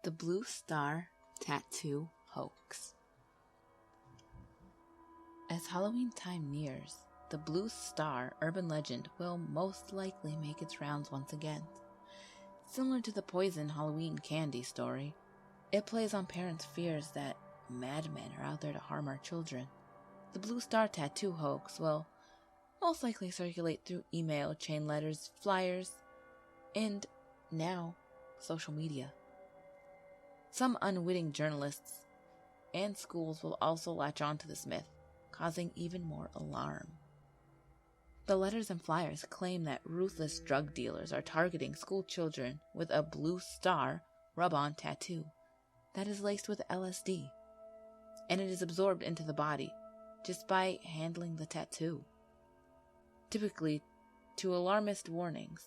The Blue Star Tattoo Hoax. As Halloween time nears, the Blue Star urban legend will most likely make its rounds once again. Similar to the poison Halloween candy story, it plays on parents' fears that madmen are out there to harm our children. The Blue Star Tattoo Hoax will most likely circulate through email, chain letters, flyers, and now social media. Some unwitting journalists and schools will also latch on to this myth, causing even more alarm. The letters and flyers claim that ruthless drug dealers are targeting school children with a blue star rub-on tattoo that is laced with LSD, and it is absorbed into the body just by handling the tattoo. Typically, to alarmist warnings,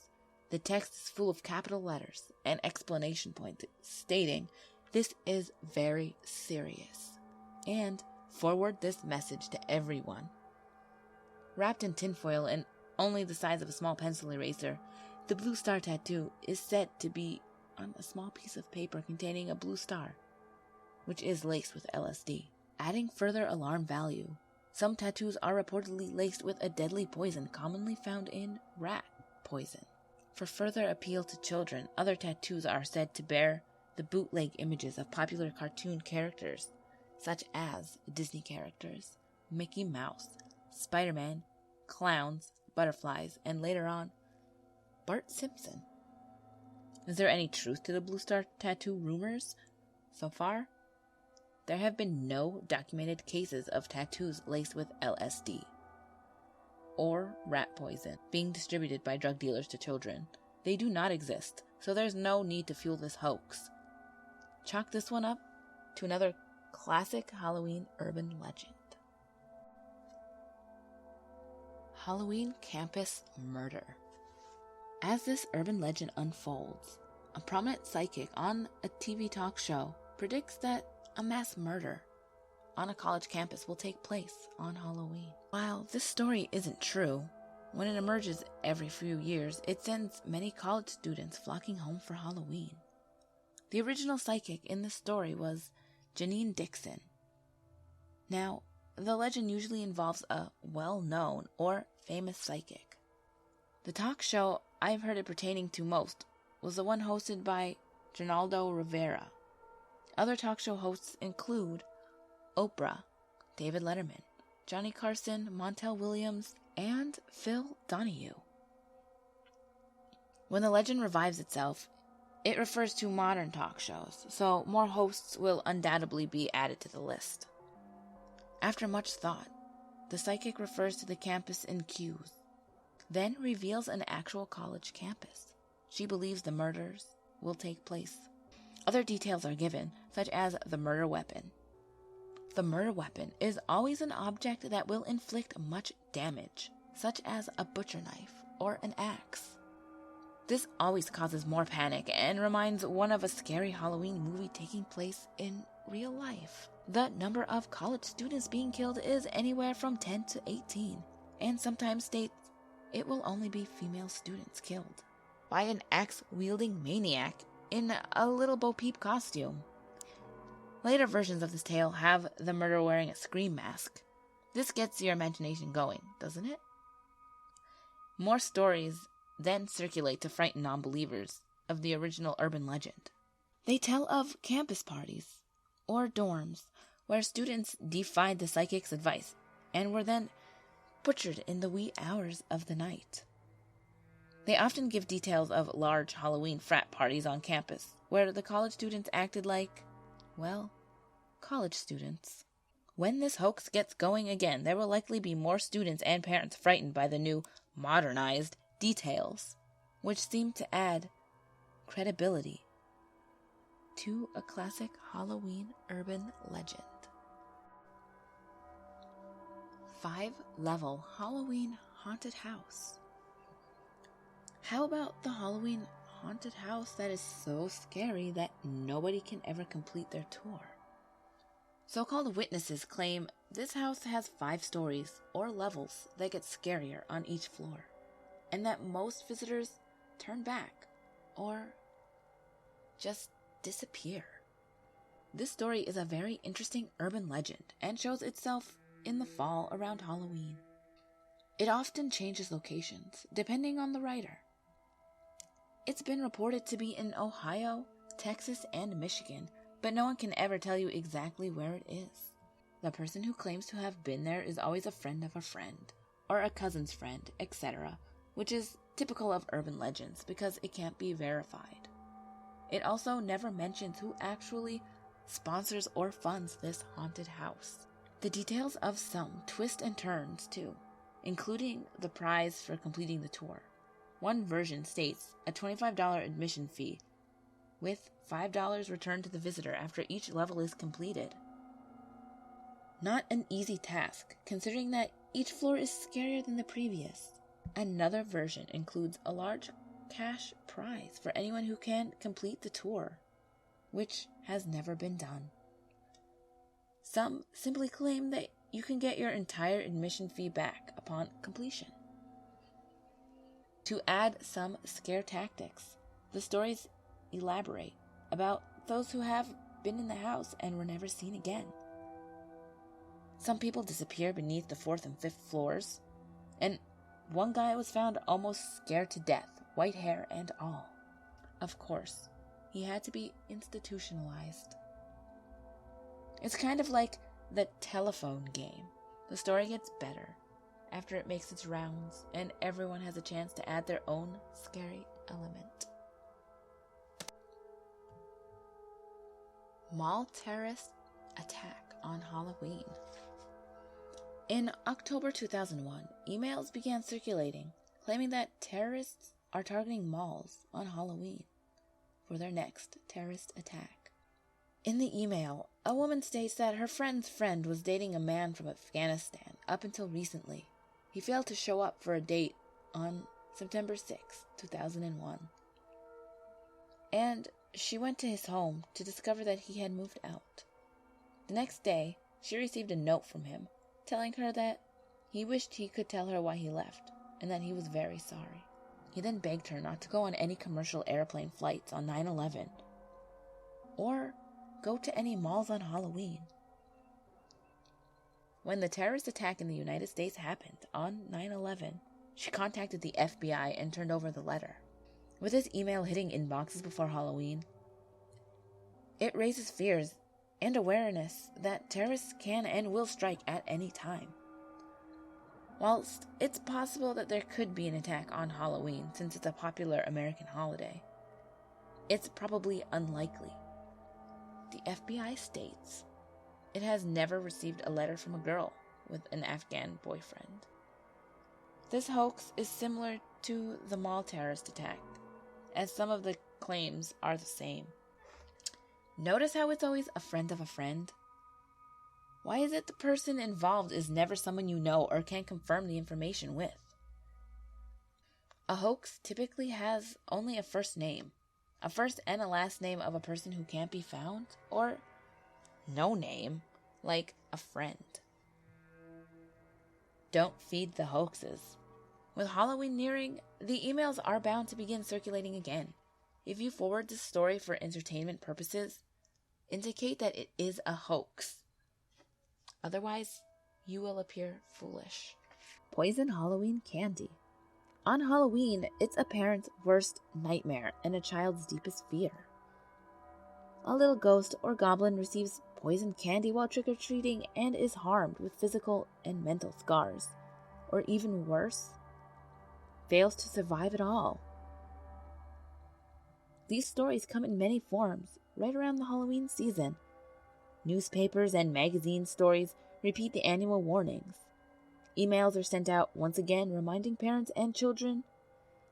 the text is full of capital letters and exclamation points stating this is very serious, and forward this message to everyone. Wrapped in tinfoil and only the size of a small pencil eraser, the blue star tattoo is said to be on a small piece of paper containing a blue star, which is laced with LSD. Adding further alarm value, some tattoos are reportedly laced with a deadly poison commonly found in rat poison. For further appeal to children, other tattoos are said to bear the bootleg images of popular cartoon characters, such as Disney characters, Mickey Mouse, Spider-Man, clowns, butterflies, and later on, Bart Simpson. Is there any truth to the Blue Star tattoo rumors? So far, there have been no documented cases of tattoos laced with LSD or rat poison being distributed by drug dealers to children. They do not exist, so there's no need to fuel this hoax. Chalk this one up to another classic Halloween urban legend. Halloween campus murder. As this urban legend unfolds, a prominent psychic on a TV talk show predicts that a mass murder on a college campus will take place on Halloween. While this story isn't true, when it emerges every few years, it sends many college students flocking home for Halloween. The original psychic in this story was Janine Dixon. Now, the legend usually involves a well-known or famous psychic. The talk show I've heard it pertaining to most was the one hosted by Ronaldo Rivera. Other talk show hosts include Oprah, David Letterman, Johnny Carson, Montel Williams, and Phil Donahue. When the legend revives itself, it refers to modern talk shows, so more hosts will undoubtedly be added to the list. After much thought, the psychic refers to the campus in cues, then reveals an actual college campus. She believes the murders will take place. Other details are given, such as the murder weapon. The murder weapon is always an object that will inflict much damage, such as a butcher knife or an axe. This always causes more panic and reminds one of a scary Halloween movie taking place in real life. The number of college students being killed is anywhere from 10 to 18, and sometimes states it will only be female students killed by an axe-wielding maniac in a little Bo Peep costume. Later versions of this tale have the murderer wearing a scream mask. This gets your imagination going, doesn't it? More stories then circulate to frighten non-believers of the original urban legend. They tell of campus parties or dorms where students defied the psychic's advice and were then butchered in the wee hours of the night. They often give details of large Halloween frat parties on campus where the college students acted like, well, college students. When this hoax gets going again, there will likely be more students and parents frightened by the new modernized details, which seem to add credibility to a classic Halloween urban legend. 5-level Halloween haunted house. How about the Halloween haunted house that is so scary that nobody can ever complete their tour? So-called witnesses claim this house has 5 stories or levels that get scarier on each floor, and that most visitors turn back or just disappear. This story is a very interesting urban legend and shows itself in the fall around Halloween. It often changes locations, depending on the writer. It's been reported to be in Ohio, Texas, and Michigan, but no one can ever tell you exactly where it is. The person who claims to have been there is always a friend of a friend, or a cousin's friend, etc., which is typical of urban legends because it can't be verified. It also never mentions who actually sponsors or funds this haunted house. The details of some twist and turns, too, including the prize for completing the tour. One version states a $25 admission fee, with $5 returned to the visitor after each level is completed. Not an easy task, considering that each floor is scarier than the previous. Another version includes a large cash prize for anyone who can complete the tour, which has never been done. Some simply claim that you can get your entire admission fee back upon completion. To add some scare tactics, the stories elaborate about those who have been in the house and were never seen again. Some people disappear beneath the 4th and 5th floors, and one guy was found almost scared to death, white hair and all. Of course, he had to be institutionalized. It's kind of like the telephone game. The story gets better after it makes its rounds, and everyone has a chance to add their own scary element. Mall terrorist attack on Halloween. In October 2001, emails began circulating claiming that terrorists are targeting malls on Halloween for their next terrorist attack. In the email, a woman states that her friend's friend was dating a man from Afghanistan up until recently. He failed to show up for a date on September 6, 2001. And she went to his home to discover that he had moved out. The next day, she received a note from him telling her that he wished he could tell her why he left and that he was very sorry. He then begged her not to go on any commercial airplane flights on 9/11 or go to any malls on Halloween. When the terrorist attack in the United States happened on 9/11, she contacted the FBI and turned over the letter. With this email hitting inboxes before Halloween, it raises fears and awareness that terrorists can and will strike at any time. Whilst it's possible that there could be an attack on Halloween since it's a popular American holiday, it's probably unlikely. The FBI states it has never received a letter from a girl with an Afghan boyfriend. This hoax is similar to the mall terrorist attack, as some of the claims are the same. Notice how it's always a friend of a friend? Why is it the person involved is never someone you know or can confirm the information with? A hoax typically has only a first name, a first and a last name of a person who can't be found, or no name, like a friend. Don't feed the hoaxes. With Halloween nearing, the emails are bound to begin circulating again. If you forward this story for entertainment purposes, indicate that it is a hoax. Otherwise, you will appear foolish. Poison Halloween candy. On Halloween, it's a parent's worst nightmare and a child's deepest fear. A little ghost or goblin receives poisoned candy while trick-or-treating and is harmed with physical and mental scars, or even worse, fails to survive at all. These stories come in many forms right around the Halloween season. Newspapers and magazine stories repeat the annual warnings. Emails are sent out once again reminding parents and children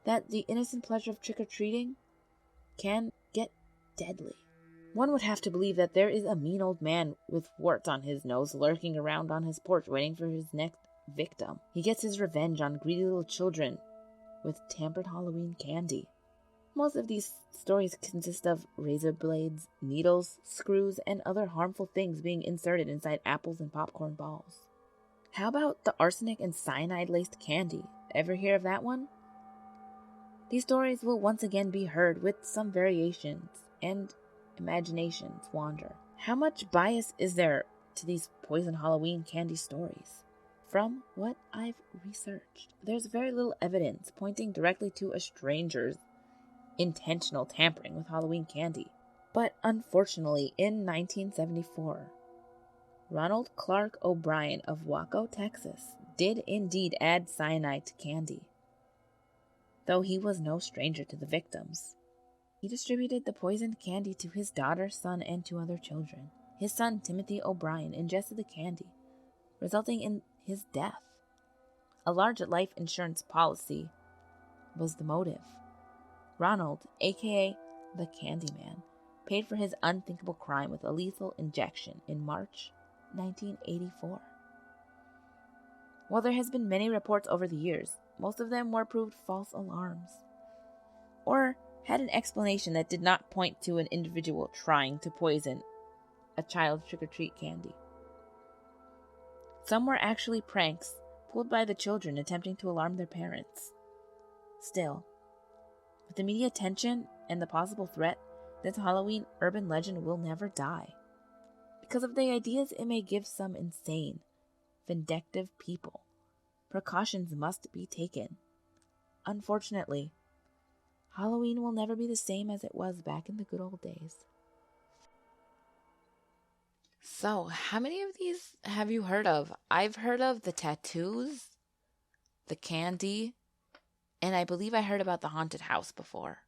that the innocent pleasure of trick-or-treating can get deadly. One would have to believe that there is a mean old man with warts on his nose lurking around on his porch waiting for his next victim. He gets his revenge on greedy little children with tampered Halloween candy. Most of these stories consist of razor blades, needles, screws, and other harmful things being inserted inside apples and popcorn balls. How about the arsenic and cyanide-laced candy? Ever hear of that one? These stories will once again be heard with some variations, and imaginations wander. How much bias is there to these poison Halloween candy stories? From what I've researched, there's very little evidence pointing directly to a stranger's intentional tampering with Halloween candy. But unfortunately, in 1974, Ronald Clark O'Brien of Waco, Texas, did indeed add cyanide to candy, though he was no stranger to the victims. He distributed the poisoned candy to his daughter, son, and 2 other children. His son, Timothy O'Brien, ingested the candy, resulting in his death. A large life insurance policy was the motive. Ronald, aka the Candyman, paid for his unthinkable crime with a lethal injection in March 1984. While there has been many reports over the years, most of them were proved false alarms, or had an explanation that did not point to an individual trying to poison a child's trick-or-treat candy. Some were actually pranks pulled by the children attempting to alarm their parents. Still, with the media attention and the possible threat, this Halloween urban legend will never die. Because of the ideas it may give some insane, vindictive people, precautions must be taken. Unfortunately, Halloween will never be the same as it was back in the good old days. So, how many of these have you heard of? I've heard of the tattoos, the candy, and I believe I heard about the haunted house before.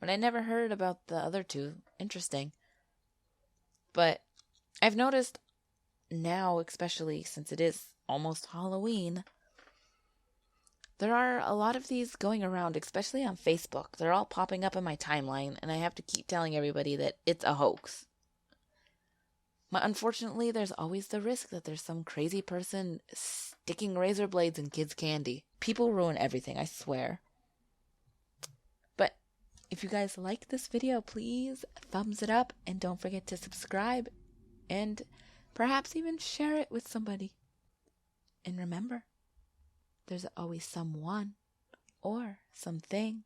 But I never heard about the other 2. Interesting. But I've noticed now, especially since it is almost Halloween, there are a lot of these going around, especially on Facebook. They're all popping up in my timeline, and I have to keep telling everybody that it's a hoax. But unfortunately, there's always the risk that there's some crazy person sticking razor blades in kids' candy. People ruin everything, I swear. But if you guys like this video, please thumbs it up, and don't forget to subscribe, and perhaps even share it with somebody. And remember, there's always someone or something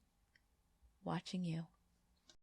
watching you.